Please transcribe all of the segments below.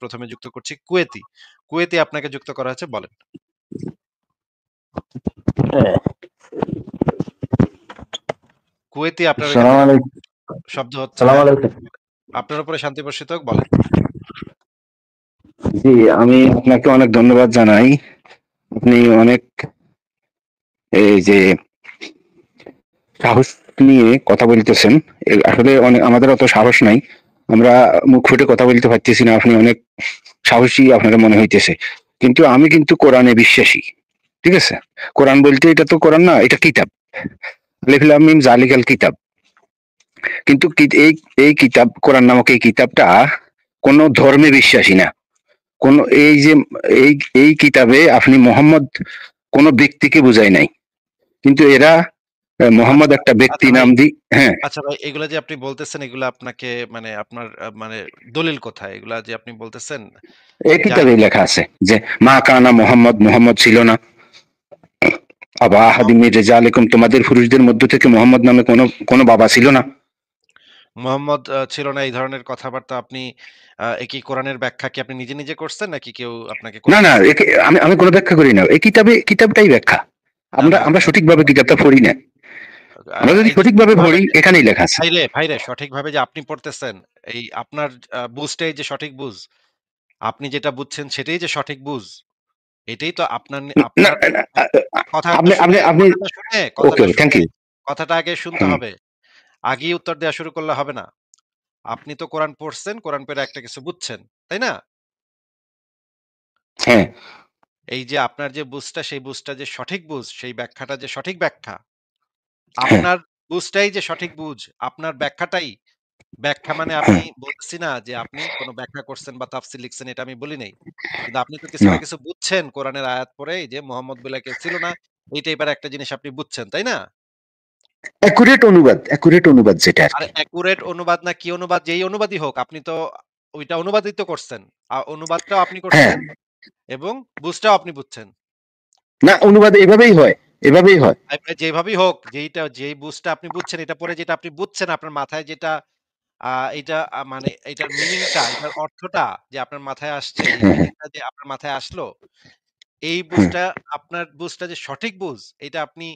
প্রথমে যুক্ত করছি কুয়েতি। কুয়েতি আপনাকে যুক্ত করা হয়েছে, বলেন। কুয়েতি আপনার ওইখান আসসালামু থেকে আলাইকুম। শব্দ হচ্ছে, আসসালামু হ্যাঁ। আলাইকুম। আপনার উপরে শান্তি বর্ষিত হোক, বলেন। জি, আমি আপনাকে অনেক ধন্যবাদ জানাই। আপনি অনেক এই যে সাহস নিয়ে কথা বলতেছেন। আসলে অনেক আমাদের অত সাহস নাই। আমরা মুখ ফুটে কথা বলতে পারতেছি না। আপনি অনেক সাহসী আপনার মনে হইতেছে। কিন্তু আমি কিন্তু কোরআনে বিশ্বাসী। ঠিক আছে? কোরআন বলতে এটা তো কোরআন না, এটা কিতাব। আলিফ লাম মিম যালিকাল কিতাব। কিন্তু এই কিতাব কোরআন নামক এই কিতাবটা কোন ধর্মে বিশ্বাসী না। কোন এই যে এই এই কিতাবে আপনি মোহাম্মদ কোন ব্যক্তিকে বুঝায় নাই, কিন্তু এরা মোহাম্মদ আচ্ছা, একটা ব্যক্তি আচ্ছা ভাই, নাম দি। হ্যাঁ, আচ্ছা ভাই, এগুলা যে আপনি বলতেছেন, এগুলা আপনাকে মানে আপনার মানে দলিল কোথায়? এগুলা যে আপনি বলতেছেন, এই জাহেল কিতাবে লেখা আছে যে মা কানা মোহাম্মদ, মোহাম্মদ ছিল না। আবা আহাদিম মির রিজালিকুম, তোমাদের পুরুষদের মধ্য থেকে মোহাম্মদ নামে কোনো কোনো বাবা ছিল না। মোহাম্মদ ছিল না, এই ধরনের কথাবার্তা আপনি এ কি কোরআনের ব্যাখ্যা কি আপনি নিজে, নিজে করছেন নাকি কেউ আপনাকে না করতে না, বলছে? আমি আমি কোনো ব্যাখ্যা করি না। এই কিতাবটাই ব্যাখ্যা। না আমরা ভাই, আমরা সঠিকভাবে কিতাবটা পড়ি না। আমরা যদি এই যে সঠিকভাবে সঠিকভাবে পড়ি, এখানেই লেখা আছে। ভাইরে সঠিকভাবে যে আপনি পড়তেছেন, এই আপনার বুঝটাই যে সঠিক বুঝ। আপনি যেটা বুঝছেন সেটাই যে সঠিক বুঝ। এটাই তো আপনার না আপনার না, কথাটা আপনি আপনি শুনে আপনি ওকে, ওকে, থ্যাংক ইউ। কথাটা আগে শুনতে হুম, হবে। আগেই উত্তর দেয়া শুরু করলে হবে না। আপনি তো কোরআন পড়ছেন, কোরআন পড়ে একটা কিছু বুঝছেন। তাই না? হ্যাঁ, এই যে আপনার যে বুঝটা, সেই বুঝটা যে সঠিক বুঝ, সেই ব্যাখ্যাটা যে সঠিক ব্যাখ্যা। হ্যাঁ, আপনার বুঝটাই যে সঠিক বুঝ, আপনার ব্যাখ্যাটাই ব্যাখ্যা মানে আমি হ্যাঁ, বলতেছি না যে আপনি কোন ব্যাখ্যা করছেন বা তাফসীর লিখছেন, এটা আমি বলি নাই। কিন্তু আপনি তো কিছু না, না কিছু বুঝছেন কোরআনের আয়াত পড়ে, এই যে মোহাম্মদ বলে কেউ ছিল না। এই টাইপের একটা জিনিস আপনি বুঝছেন, তাই না? অ্যাকুরেট অনুবাদ যেটা আর আর কি। অ্যাকুরেট অনুবাদ না কি অনুবাদ, যেই অনুবাদই হোক, আপনি তো ওইটা অনুবাদই তো করছেন। অনুবাদটাও আপনি হ্যাঁ, করছেন এবং বুঝটাও আপনি বুঝছেন। না, অনুবাদ এভাবেই হয়, এভাবেই হয়। যেভাবেই হোক, যেই বুঝটা আপনি বুঝছেন, এটা পড়ে যেটা আপনি বুঝছেন, আপনার মাথায় যেটা আ এটা মানে এটার মিনিংটা, এটার অর্থটা যে আপনার মাথায় আসছে, এই হ্যাঁ, হ্যাঁ, মিনিংটা যে আপনার মাথায় আসলো, এই হ্যাঁ, বুঝটা, আপনার বুঝটা যে সঠিক বুঝ, এটা আপনি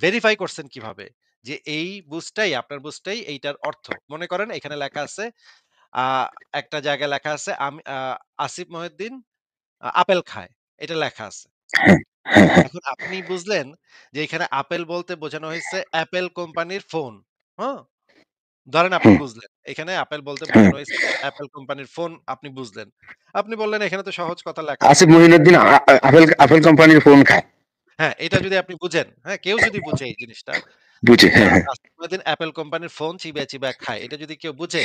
ভেরিফাই করছেন কিভাবে? যে এই বুঝটাই, আপনার বুঝটাই এইটার অর্থ। মনে করেন এখানে লেখা আছে, আ একটা জায়গায় লেখা আছে আসিফ মহিউদ্দিন আপেল খায়। এটা লেখা আছে। হ্যাঁ, হ্যাঁ, হ্যাঁ, এখন আপনি বুঝলেন যে এখানে আপেল বলতে বোঝানো হয়েছে অ্যাপেল কোম্পানির ফোন। হ্যাঁ? ধরেন আপনি হুম, বুঝলেন। এখানে আপেল বলতে হ্যাঁ। বোঝানো হয়েছে অ্যাপেল কোম্পানির ফোন, আপনি বুঝলেন। আপনি বললেন এখানে তো সহজ কথা লেখা আছে। আসিফ মহিনুদ্দিন আপেল আপেল কোম্পানির ফোন খায়। হ্যাঁ, এটা যদি আপনি বুঝেন, হ্যাঁ, কেউ যদি বুঝে এই জিনিসটা বুঝি, যে হ্যাঁ, হ্যাঁ। আসিফ মহিউদ্দিন অ্যাপেল কোম্পানির ফোন চিবায়, চিবায় খায়। এটা যদি কেউ বুঝে,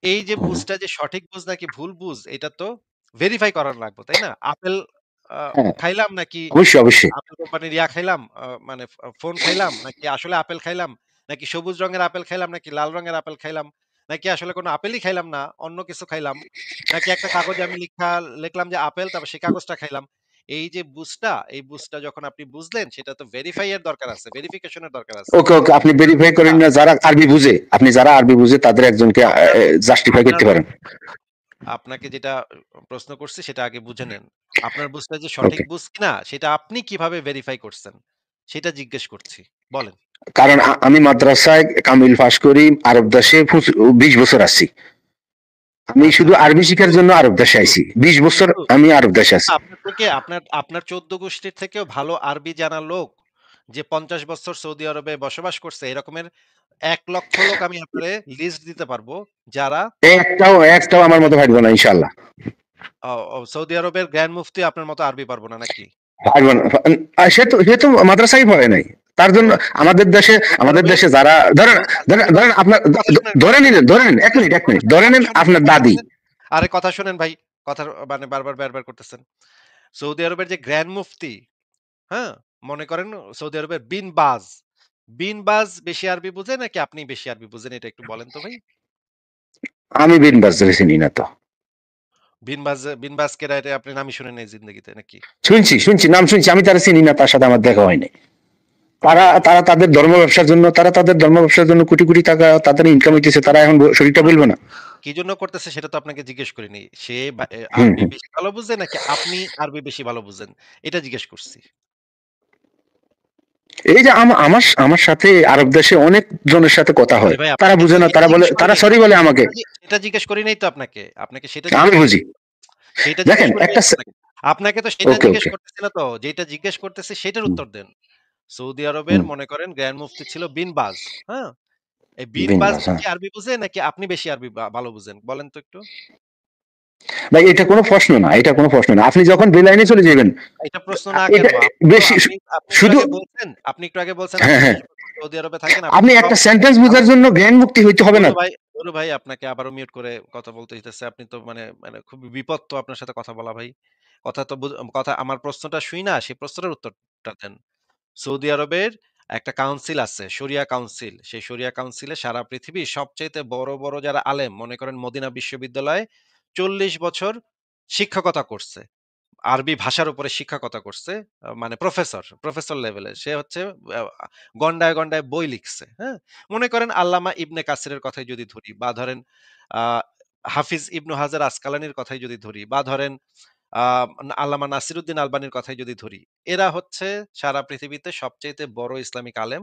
এই যে বুঝটা যে সঠিক বুঝ নাকি ভুল বুঝ, এটা তো ভেরিফাই করার লাগবে, তাই না? আপেল আ হ্যাঁ, খাইলাম নাকি অবশ্যই, অবশ্যই। আপেল কোম্পানির খাইলাম, মানে ফোন খাইলাম, নাকি আসলে আপেল খাইলাম, নাকি সবুজ রঙের আপেল খাইলাম, নাকি লাল রঙের আপেল খাইলাম, নাকি আসলে কোনো আপেলই খাইলাম না, অন্য কিছু খাইলাম, নাকি একটা কাগজে আমি লিখলাম যে আপেল, তারপর সেই কাগজটা খাইলাম। এই যে বুঝটা, এই বুঝটা যখন আপনি বুঝলেন, সেটা তো ভেরিফাই এর দরকার আছে, ভেরিফিকেশন এর দরকার আছে। ওকে, ওকে, আপনি আপনার ভেরিফাই বুঝটা, করেন না। যারা আরবি বুঝে তাদের একজনকে আপনার জাস্টিফাই আপনার করতে পারেন। আপনাকে যেটা প্রশ্ন করছি সেটা আগে বুঝে নেন। আপনার বুঝটা যে সঠিক ওকে। বুঝ কিনা, সেটা আপনি কিভাবে ভেরিফাই করছেন? সেটা জিজ্ঞেস করছি। বলেন। কারণ আমি মাদ্রাসায় কামিল পাশ করি, আরব দেশে 20 বছর আছি। আমি আচ্ছা, শুধু আরবি কিন্তু শিখার জন্য আরব দেশে আইছি। 20 বছর কিন্তু আমি আরব দেশে আছি। আপনার থেকে আপনার ১৪ গোষ্ঠীর থেকেও ভালো আরবি জানা লোক, যে ৫০ বছর সৌদি আরবে বসবাস করছে, এরকমের ১,০০,০০০ লোক আমি আপনারে লিস্ট দিতে পারবো, যারা একটাও আমার মতো পারবো না, ইনশাল্লাহ। সৌদি আরবের গ্র্যান্ড মুফতি আপনার মতো আরবি পারবো না নাকি? পারবো না। সে তো মাদ্রাসায় পড়ে নাই। তার জন্য ও আমাদের দেশে সৌদি আমাদের আরবের দেশে যারা ধরেন, আচ্ছা, আচ্ছা ভাই, ধরেন আপনার ধরে নিন, এক মিনিট, এক মিনিট, ধরে কথা নিন শোনেন, আপনার দাদি। আরে কথা শোনেন ভাই। কথার মানে বারবার ব্যবহার করতেছেন। সৌদি আরবের যে গ্র্যান্ড মুফতি, হ্যাঁ? মনে করেন সৌদি আরবের বিন বাজ বেশি আরবি বুঝে নাকি আপনি বেশি আরবি বুঝেন, এটা একটু বলেন তো ভাই? আমি বিন বাজারে চিনি না তো। বিন বাজ কেডা, এটা আপনি নামই শুনেন নাই জিন্দেগিতে নাকি? শুনছি, নাম শুনছি, আমি তার চিনি না, তার সাথে আমার দেখা হয়নি। তারা তাদের ধর্ম ব্যবসার জন্য কোটি কোটি টাকা তাদের ইনকাম হইতেছে, তারা এখন কি শরীরটা জন্য বলবো না? করতেছে কি জন্য করতেছে সেটা তো আপনাকে জিজ্ঞেস করিনি। সে হুম, আরবি হুম। বেশি ভালো বুঝে নাকি আপনি আরবি বেশি ভালো বুঝেন? এটা জিজ্ঞেস করছি। এই যে আমার আমার সাথে আরব দেশে অনেক জনের সাথে কথা আরে হয়, ভাই তারা আপনাকে তো বুঝে না, এটা তারা বলে, জিজ্ঞেস করি তারা নাই। সরি বলে আপনাকে আমাকে। সেটা জিজ্ঞেস করি নাই তো আপনাকে। আপনাকে সেটা আমি জিজ্ঞেস করি বুঝি। নাই। সেইটা জিজ্ঞেস দেখেন করি নাই একটা তো আপনাকে। আপনাকে তো সেটা ওকে, জিজ্ঞেস ওকে। করতেছি না তো। যেটা জিজ্ঞেস করতেছি সেটার উত্তর দেন। সৌদি আরবের হুম। মনে করেন গ্র্যান্ড মুফতি ছিল বিন বাজ। হ্যাঁ? এই বিন বাজ বিন্দাস, হ্যাঁ। বেশি আরবি বুঝে নাকি আপনি বেশি আরবি ভালো বুঝেন? বলেন তো একটু? ভাই এটা কোনো প্রশ্ন না, এটা কোনো প্রশ্ন না। আপনি যখন বেলাইনে চলে যাবেন, এটা প্রশ্ন না এটা কেন? আপনি তো বেশি আপনি একটু শুধু, আগে বলছেন, হ্যাঁ, আপনি হ্যাঁ। ২০ বছর সৌদি আরবে থাকেন। আপনি আপনি সব একটা সেন্টেন্স বোঝার জন্য জ্ঞান মুক্তি হইতে হবে না। বড় ভাই আপনাকে আবারও মিউট করে কথা বলতে হইতেছে। আপনি তো মানে মানে খুবই বিপদ তো আপনার সাথে কথা বলা ভাই। কথা তো কথা আমার প্রশ্নটা শুই না, সেই প্রশ্নটার উত্তরটা দেন। সৌদি আরবের একটা কাউন্সিল আছে, শরিয়া কাউন্সিল। সেই শরিয়া কাউন্সিলে সারা পৃথিবীর সবচাইতে বড়, বড় যারা আলেম মনে করেন মদিনা বিশ্ববিদ্যালয়ে ৪০ বছর শিক্ষকতা করছে। আরবি ভাষার উপরে শিক্ষকতা করছে। মানে প্রফেসর লেভেলের। সে হচ্ছে আ গন্ডায়, গন্ডায় বই লিখছে। হ্যাঁ? মনে করেন আল্লামা ইবনে কাসিরের কথাই যদি ধরি বা ধরেন আ হাফিজ ইবনু হাজার আসকালানির কথাই যদি ধরি বা ধরেন আ আল্লামা নাসিরুদ্দিন আলবানির কথাই যদি ধরি, এরা হচ্ছে সারা পৃথিবীতে সবচাইতে বড় ইসলামিক আলেম।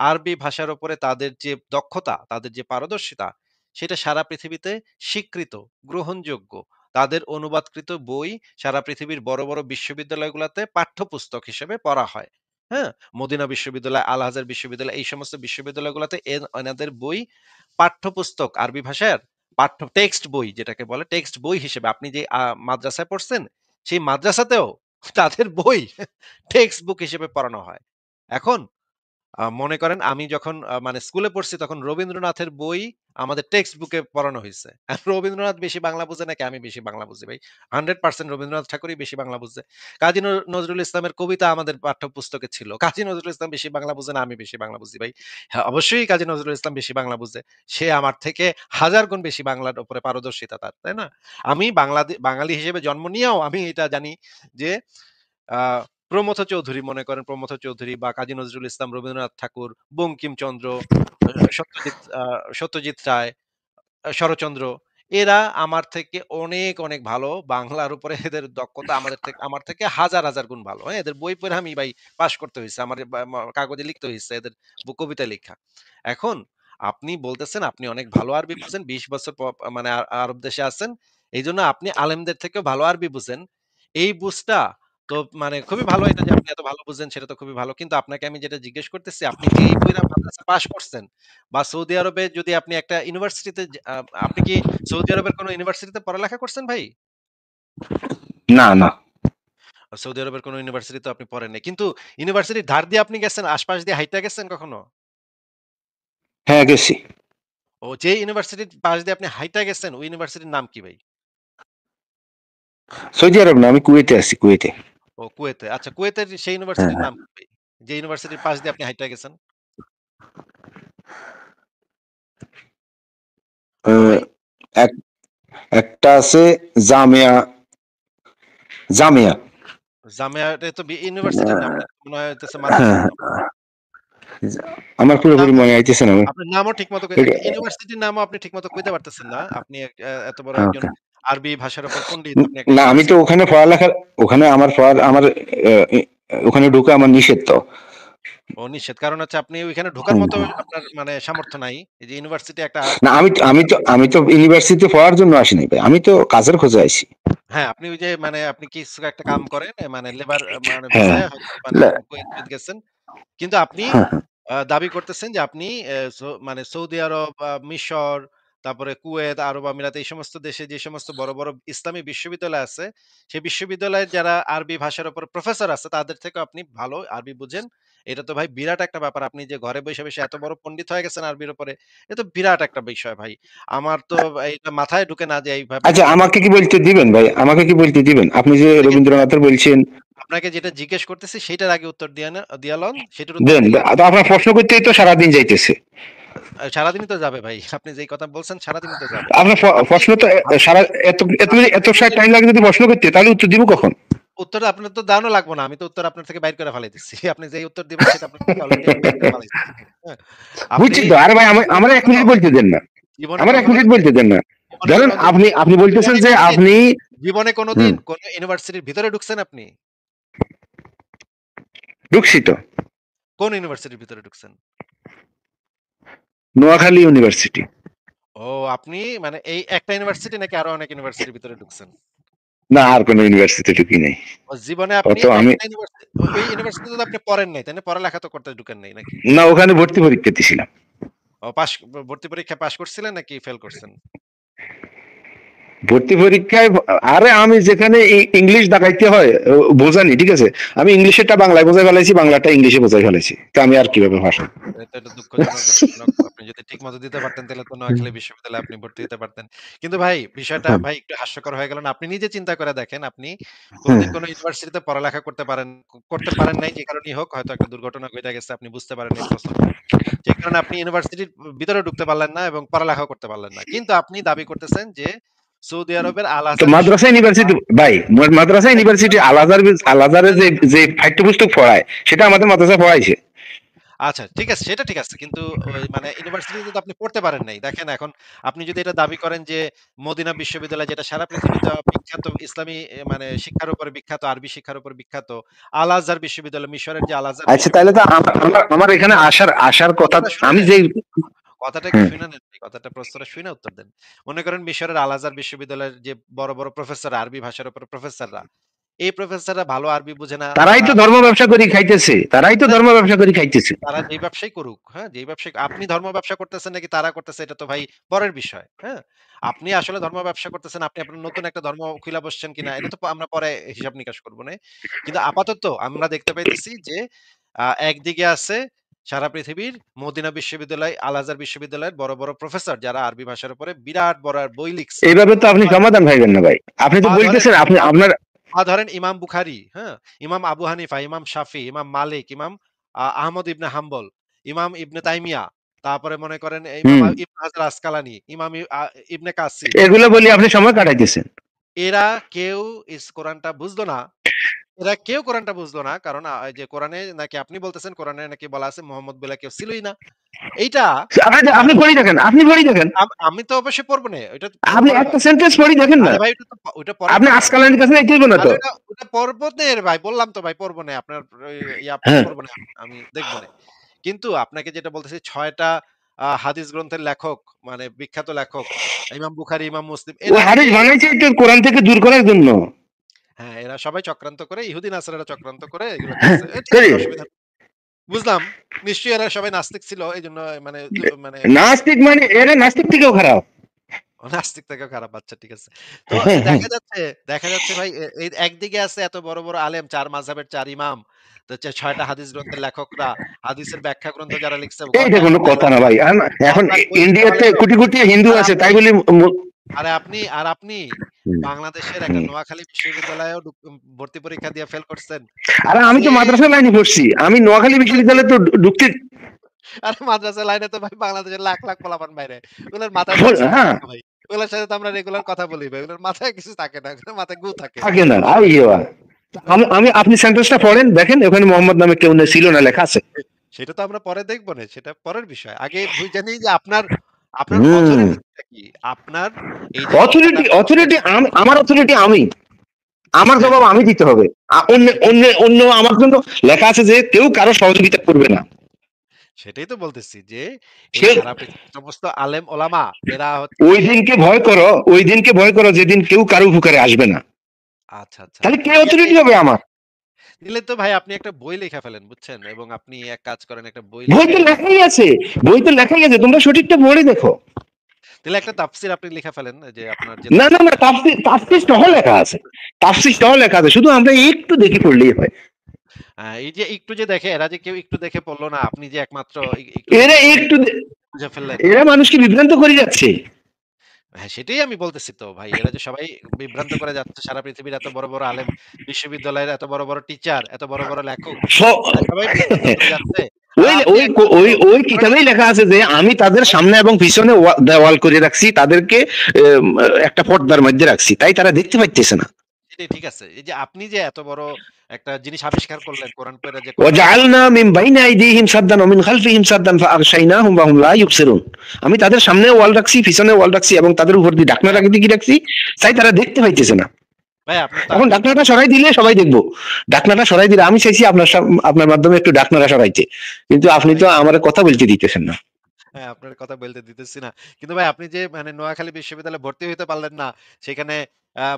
আরবি ভাষার উপরে তাদের যে দক্ষতা, তাদের যে পারদর্শিতা, সেটা সারা পৃথিবীতে স্বীকৃত, গ্রহণযোগ্য। তাদের অনুবাদকৃত বই সারা পৃথিবীর বড়, বড় বিশ্ববিদ্যালয়গুলাতে পাঠ্যপুস্তক হিসেবে পড়া হয়। হ্যাঁ? মদিনা বিশ্ববিদ্যালয়, আল আজহার বিশ্ববিদ্যালয় এই সমস্ত বিশ্ববিদ্যালয়গুলাতে এনাদের বই পাঠ্যপুস্তক আরবি ভাষার টেক্সট বই যেটাকে বলে টেক্সট বই হিসেবে আপনি যে মাদ্রাসায় পড়ছেন, সেই মাদ্রাসাতেও তাদের বই টেক্সট বুক হিসেবে পড়ানো হয়। এখন মনে করেন আমি যখন মানে স্কুলে পড়ছি তখন রবীন্দ্রনাথের বই আমাদের টেক্সট বুকে পড়ানো হইছে। রবীন্দ্রনাথ বেশি বাংলা বুঝে নাকি আমি বেশি বাংলা বুঝি ভাই? 100% রবীন্দ্রনাথ ঠাকুরই বেশি বাংলা বুঝে। কাজী নজরুল ইসলামের কবিতা আমাদের পাঠ্যপুস্তকে ছিল। কাজী নজরুল ইসলাম বেশি বাংলা বুঝে না আমি বেশি বাংলা বুঝি ভাই? হ্যাঁ, অবশ্যই কাজী নজরুল ইসলাম বেশি বাংলা বুঝে। সে আমার থেকে হাজার গুণ বেশি বাংলার উপরে পারদর্শিতা তার, তাই না? আমি বাঙালি হিসেবে জন্ম নিয়েও আমি এটা জানি যে আ প্রমথ চৌধুরী মনে করেন প্রমথ চৌধুরী বা কাজী নজরুল ইসলাম, রবীন্দ্রনাথ ঠাকুর, বঙ্কিমচন্দ্র, সত্যজিৎ রায়, শরৎচন্দ্র এরা আমার থেকে অনেক, অনেক ভালো। বাংলার উপরে এদের দক্ষতা আমার থেকে হাজার, হাজার গুণ ভালো। হ্যাঁ? এদের বই পড়ে আমি ভাই পাস করতে হইছে। আমার বা মা কাগজে লিখতে হইছে এদের কবিতা লিখা। এখন আপনি বলতেছেন আপনি অনেক ভালো আরবি বুঝেন। ২০ বছর মানে আরব দেশে আছেন। এইজন্য আপনি আলেমদের থেকেও ভালো আরবি বুঝেন। এই বুঝটা তো মানে খুবই ভালো এটা যে আপনি এত ভালো বুঝেন সেটা তো খুবই ভালো। কিন্তু আপনাকে আমি যেটা জিজ্ঞেস করতেছি আপনি যেই পইড়া মাদ্রাসা পাস করছেন বা সৌদি আরবে যদি আপনি একটা ইউনিভার্সিটিতে আপনি কি সৌদি আরবের কোন ইউনিভার্সিটিতে পড়ালেখা করছেন ভাই? না, না। সৌদি আরবের কোন ইউনিভার্সিটিতে আপনি পড়েন নাই। কিন্তু ইউনিভার্সিটির ধার দিয়ে আপনি গেছেন, আশপাশ দিয়ে হাইটা গেছেন কখনো? হ্যাঁ, গেছি। ও যে ইউনিভার্সিটির পাশ দিয়ে আপনি হাইটা গেছেন ওই ইউনিভার্সিটির নাম কি ভাই? সৌদি আরব না, আমি কুয়েতে আছি, কুয়েতে। ও কুয়েতে। আচ্ছা কুয়েতের সেই হ্যাঁ, ইউনিভার্সিটির হ্যাঁ। নাম কি ভাই? যে ইউনিভার্সিটির পাশ দিয়ে আপনি হাইটা গেছেন? আ বলো ভাই। এক একটা আছে জামিয়া, জামিয়া। জামিয়া এটা তো ইউনিভার্সিটির নাম না। আ এটা তো মনে হয় হইতেছে হ্যাঁ, মাদ্রাসার নাম। আমার আপনার নাম পুরোপুরি মনে আইতেছে না। আপনার নামও ঠিকমতো এটা একটা ইউনিভার্সিটির নামও আপনি ঠিকমতো কইতে পারতেছেন না। আপনি এত বড় একজন ওকে। আরবি ভাষার উপর পণ্ডিত। আপনি একটা না, আমি তো ইউনিভার্সিটি ওখানে পড়ালেখা, ওখানে আমার ওখানে ঢুকা আমার নিষেধ তো। ও নিষেধ। কারণ হচ্ছে আপনি ওইখানে ঢোকার হুম, মতো হুম। আপনার মানে সামর্থ্য নাই। এই যে ইউনিভার্সিটি একটা না, আমি তো ইউনিভার্সিটিতে পড়ার জন্য আসি নাই ভাই। আমি তো কাজের খোঁজে আইছি। হ্যাঁ, আপনি ওই যে মানে আপনি কিছু একটা কাম করেন মানে লেবার মানে হ্যাঁ। ভিসায় হয়তো মানে লা কুয়েত গেছেন। কিন্তু আপনি হ্যাঁ, হ্যাঁ। দাবি করতেছেন যে আপনি মানে সৌদি আরব, মিশর, তারপরে কুয়েত, আরব আমিরাত এই সমস্ত দেশে যে সমস্ত বড়, বড় ইসলামী বিশ্ববিদ্যালয় আছে, সেই বিশ্ববিদ্যালয়ের যারা আরবি ভাষার উপর প্রফেসর আছে তাদের থেকেও আপনি ভালো আরবি বুঝেন। এটা তো ভাই বিরাট একটা ব্যাপার। আপনি যে ঘরে বইসা, বইসা এত বড় পণ্ডিত হয়ে গেছেন আরবির উপরে, এটা তো বিরাট একটা বিষয় ভাই। আমার তো এইটা মাথায় ঢুকে না যে এইভাবে আচ্ছা, আপনি আমাকে কি বলতে দিবেন ভাই? আমাকে কি বলতে দিবেন? আপনি যে আপনাকে রবীন্দ্রনাথের বলছেন, আপনাকে যেটা জিজ্ঞেস করতেছি সেটার আগে উত্তর দিয়া লন। সেটার উত্তর দেন। দিলে তো আপনার প্রশ্ন করতেই তো সারাদিন যাইতেছে। সারাদিনই তো যাবে ভাই। আপনি যেই কথা বলছেন সারাদিনই তো যাবে। আপনার আপনি প্রশ্ন তো আপনি সারা এত এত আপনি এত যদি বলেন টাইম লাগে যদি প্রশ্ন করতে, তাহলে উত্তর দিব কখন? উত্তরটা আপনার তো দাওয়ানো লাগবো না। আমি তো উত্তর আপনার থেকে বাইর করে ফালাইতেছি। আপনি যেই উত্তর দিবেন সেটা আপনার থেকে অলরেডি আমি বাইর করে ফালাইছি। হ্যাঁ? আপনি বুঝছি তো। আরে ভাই জীবনে আমার এক কখনো মিনিট বলতে দেন না, জীবনে আমার এক কখনো মিনিট বলতে দেন না। জীবনে ধরেন কোনদিন আপনি আপনি বলতেছেন জীবনে যে কোনদিন আপনি জীবনে কোনদিন হুম কোন ইউনিভার্সিটির ভিতরে ঢুকছেন আপনি? ঢুকছি তো। কোন ইউনিভার্সিটির ভিতরে ঢুকছেন? নোয়াখালী ইউনিভার্সিটি। ও আপনি মানে এই একটা ইউনিভার্সিটি নাকি আরো অনেক ইউনিভার্সিটির ভিতরে ঢুকছেন? না, আর কোনো ইউনিভার্সিটি ঢুকি নাই। ও জীবনে আপনি অত আমি একটা ইউনিভার্সিটি ওই ইউনিভার্সিটিতে তো আপনি পড়েন নাই, তাই না? পড়ালেখা তো করতে ঢুকেন নাই নাকি? না, ওখানে ভর্তি পরীক্ষা দিছিলাম। ও ভর্তি পরীক্ষায় পাস করছিলেন নাকি ফেল করছেন? ভর্তি পরীক্ষায় আরে আমি যেখানে ইংলিশ দেখাইতে হয় বোঝানি, ঠিক আছে, আমি ইংলিশেরটা বাংলায় বোঝাই ফেলাইছি, বাংলাটা ইংলিশে বোঝাই ফেলাইছি, তো আমি আর কিভাবে ভাষা। এটা দুঃখজনক। আপনি যদি ঠিকমতো দিতে পারতেন তাহলে তো নোয়াখালী বিশ্ববিদ্যালয়ে আপনি ভর্তি হতে পারতেন। কিন্তু ভাই বিষয়টা হ্যাঁ, ভাই একটু হাস্যকর হয়ে গেল না? আপনি নিজে চিন্তা করে দেখেন, আপনি হ্যাঁ। কোনদিন কোন ইউনিভার্সিটিতে পড়ালেখা করতে পারেন নাই যে কারণেই হোক, হয়তো একটা দুর্ঘটনা ঘইটা গেছে, আপনি বুঝতে পারেন নাই প্রশ্নটা। যে কারণে আপনি ইউনিভার্সিটির ভিতরে ঢুকতে পারলেন না এবং পড়ালেখাও করতে পারলেন না। কিন্তু আপনি দাবি করতেছেন যে সৌদি আরবের আল তো আজহার মাদ্রাসা বিশ্ববিদ্যালয় ইউনিভার্সিটি ভাই, মাদ্রাসা ইউনিভার্সিটি আল আজহার, আল আজহারে যে যে পাঠ্যপুস্তক পড়ায় সেটা আমাদের মাদ্রাসা পড়াইছে। আচ্ছা ঠিক আছে, সেটা ঠিক আছে। কিন্তু ওই মানে ইউনিভার্সিটিতে তো আপনি পড়তে পারেন নাই। দেখেন এখন আপনি যদি এটা দাবি করেন যে মদিনা বিশ্ববিদ্যালয় যেটা সারা পৃথিবীতে বিখ্যাত ইসলামী মানে শিক্ষার উপরে বিখ্যাত, আরবি শিক্ষার উপরে বিখ্যাত। আল আজহার বিশ্ববিদ্যালয়, মিশরের যে আল আজহার আচ্ছা, তাহলে তো বিশ্ববিদ্যালয় আমার এখানে আসার আসার কথা। কথাটা শুনে আমি নেন। যে কথাটা একটু হুম, শুনে নেন ভাই। কথাটা প্রশ্নটা শুইনা উত্তর দেন। মনে করেন মিশরের আল আজহার বিশ্ববিদ্যালয়ের যে বড়, বড় প্রফেসর আরবি ভাষার উপরে প্রফেসররা, এই প্রফেসররা ভালো আরবি বুঝে না। তারাই তারা তো ধর্ম ব্যবসা করি খাইতেছে, তারাই তো না, ধর্ম ব্যবসা করি খাইতেছে। তারা যেই ব্যবসাই করুক, হ্যাঁ? যেই ব্যবসায় আপনি ধর্ম ব্যবসা করতেছেন নাকি তারা করতেছে এটা তো ভাই পরের বিষয়, হ্যাঁ? আপনি আসলে ধর্ম ব্যবসা করতেছেন, আপনি আপনার নতুন একটা ধর্ম খুইলা বসছেন কিনা এটা তো আমরা পরে হিসাব নিকাশ করব নে। কিন্তু আপাতত আমরা দেখতে পাইতেছি যে একদিকে আছে সারা পৃথিবীর মদিনা বিশ্ববিদ্যালয়, আল আজহার বিশ্ববিদ্যালয়ের বড়, বড় প্রফেসর যারা আরবি ভাষার উপরে বিরাট বড় বই লিখছে। এইভাবে তো আপনি বা সমাধান পাইবেন না ভাই। আপনি তো বা ধরেন বলতেছেন আপনি বা আপনার বা ধরেন ইমাম বুখারী, হ্যাঁ? ইমাম আবু হানিফা, ইমাম শাফি, ইমাম মালিক, ইমাম আহমদ ইবনে হাম্বল, ইমাম ইবনে তাইমিয়া, তারপরে মনে করেন ইমাম হুম ইবনে হাজার আসকালানি, ইমাম ইবনে কাসির। এগুলো বলি আপনি সময় কাটাইতেছেন। এরা কেউ কোরআনটা বুঝলো না। এরা কেউ কোরআনটা বুঝলো না। কারণ এই যে কোরআনে নাকি আপনি বলতেছেন কোরআনে নাকি বলা আছে মুহাম্মদ বলে কেউ ছিলই না। এইটা আপনি আ আপনি পড়ি দেখেন, আপনি পড়ি দেখেন, আমি তো অবশ্যই পড়ব না। ওইটা তো আপনি পরের একটা কথা। সেন্টেন্স পড়ি দেখেন না। আরে ভাই ওটা তো ওইটা পরের আপনি কথা। আজকালের কাছে যাইতে হইব না তাহলে তো। ওটা পর্বতের ভাই বললাম তো ভাই পড়ব না। আপনার হ্যাঁ, পড়ব না। আমি দেখব না। কিন্তু আপনাকে যেটা বলতেছি ৬ টা হাদিস গ্রন্থের লেখক মানে বিখ্যাত লেখক ইমাম বুখারী, ইমাম মুসলিম ওই এরা হাদিস কেউ বানাইছে তো কোরআন থেকে দূর করার জন্য। হ্যাঁ, এরা সবাই চক্রান্ত করে ইহুদি নাসারারা চক্রান্ত করে এগুলো হ্যাঁ, করছে। ঠিক তাই? আছে অসুবিধা নেই। বুঝলাম। নিশ্চয়ই এরা সবাই নাস্তিক ছিল। এইজন্য মানে মানে নাস্তিক মানে এরা নাস্তিক থেকেও খারাপ। নাস্তিক থেকেও খারাপ আচ্ছা ঠিক আছে। তো হ্যাঁ, হ্যাঁ। দেখা যাচ্ছে ভাই এই একদিকে আছে এত বড়, বড় আলেম ৪ মাযহাবের ৪ ইমাম। তো ৬ টা হাদিস গ্রন্থের লেখকরা, হাদিসের ব্যাখ্যা গ্রন্থ যারা লিখছে এইটা ঘন্টায়, কোনো ঘন্টায় কথা লাখ, না লাখ ভাই। এখন লাখ, লাখ বই লিখতে পারলে ইন্ডিয়াতে তো কোটি কোটি হিন্দু আর আছে আপনি তাই বলি আপনি বাংলাদেশের একটা হুম। নোয়াখালী বিশ্ববিদ্যালয়েও ভর্তি পরীক্ষা দিয়ে ফেল করছেন। আরে আমি যে তো মাদ্রাসা লাইনে পড়ছি, আমি নোয়াখালী বিশ্ববিদ্যালয়ে তো ঢুকতে আরে মাদ্রাসা লাইনে তো ভাই বাংলাদেশের লাখ, লাখ পোলাপান বাইরে। ওগুলোর মাথায় তো কিছু থাকে হ্যাঁ না ভাই। ওগুলোর সাথে তো আমরা রেগুলার কথা বলি ভাই। ওগুলোর মাথায় কিছু থাকে না। ওগুলোর মাথায় গু থাকে। থাকে না। বুঝছেন? আই ইয়া। হ্যাঁ? আমি আমি আপনি সেন্টেন্সটা পড়েন দেখেন, ওখানে মোহাম্মদ নামে কেউ ছিল না লেখা আছে। সেটা তো আমরা পরে দেখব নে। সেটা পরের বিষয়। আগে বুঝে নেই যে আপনার হুম অথরিটিটা কি? আপনার এই যে শিক্ষাটা অথরিটি আপনি নিছেন অথরিটি আমি, আমার অথরিটি আমি, আমার হ্যাঁ, জবাব আমি দিতে হবে। অন্য অন্য অন্য আমার জন্য লেখা আছে যে কেউ কারো সহযোগিতা করবে না। সেটাই তো বলতেছি যে এই সে সারা পৃথিবীর সমস্ত আলেম ওলামা এরা হচ্ছে ওই গিয়ে দিনকে ভয় করো, ওই দিনকে ভয় করো যেদিন কেউ কারো উপকারে আসবে না। আচ্ছা, আচ্ছা। তাহলে কে অথরিটি এই হবে আমার? দিলে তো ভাই আপনি একটা বই লেখা ফেলেন বুঝছেন? এবং আপনি এক কাজ করেন একটা বই বই তো লিখেন। লেখাই আছে, বই তো লেখাই আছে, তোমরা সঠিকটা পড়ে দেখো। তাহলে একটা তাফসির আপনি লিখে ফেলেন যে আপনার যে না না তাফসির না, তাফসীর তাফসীর সহ লেখা আছে, তাফসীর সহ লেখা আছে, শুধু আমরা একটু দেখে পড়লেই হয়। এই যে একটু যে দেখে এরা যে কেউ একটু দেখে পড়ল না। আপনি যে একমাত্র একটু এরা দেখে পড়ে একটু বুঝে ফেললেন। এরা মানুষকে বিভ্রান্ত করে যাচ্ছে। হ্যাঁ, সেটাই আমি বলতেছি তো ভাই। এরা যে সবাই বিভ্রান্ত করে যাচ্ছে সারা পৃথিবীর এত বড়, বড় আলেম, বিশ্ববিদ্যালয়ের এত বড়, বড় টিচার, এত বড়, বড় লেখক। স- এরা সবাই বিভ্রান্ত করে যাচ্ছে। আর ওই আপনি ওই একমাত্র ওই ওই ধরেন কিতাবেই লেখা আছে যে আমি তাদের ধরেন সামনে এবং পিছনে দেওয়াল করে রাখছি, তাদেরকে একটা পর্দার মধ্যে রাখছি, তাই তারা দেখতে পাইতেছে না। এটাই ঠিক আছে। এই যে আপনি যে এত বড় একটা জিনিস আবিষ্কার করলেন কোরআন পইড়া যে কোরআনের ব্যাখ্যা ওয়াজআলনা মিন বাইনি আইদিহিম সাদ্দান ওয়া মিন খালফিহিম সাদ্দান ফাআগশাইনাহুম ওয়া হুম লা ইউবসিরুন। আমি তাদের সামনে ওয়াল রাখছি, পিছনে ওয়াল রাখছি এবং তাদের উপর দিয়ে ঢাকনা ভাই রাখতে কি রাখছি, তাই তারা দেখতে পাইতেছে না। ভাই আপনার তো এখন আগে ঢাকনাটা সরাই দিলে সবাই দেখবো। ঢাকনাটা সরাই দিলে আমি চাইছি আপনার মাধ্যমে একটু ঢাকনাটা সরাইতে, কিন্তু না আপনি ভাই তো আমার কথা বলতে দিতেছেন না। হ্যাঁ, আপনার কথা বলতে দিতেছি না। কিন্তু ভাই আপনি যে মানে নোয়াখালী বিশ্ববিদ্যালয়ে ভর্তি হইতে পারলেন না, সেখানে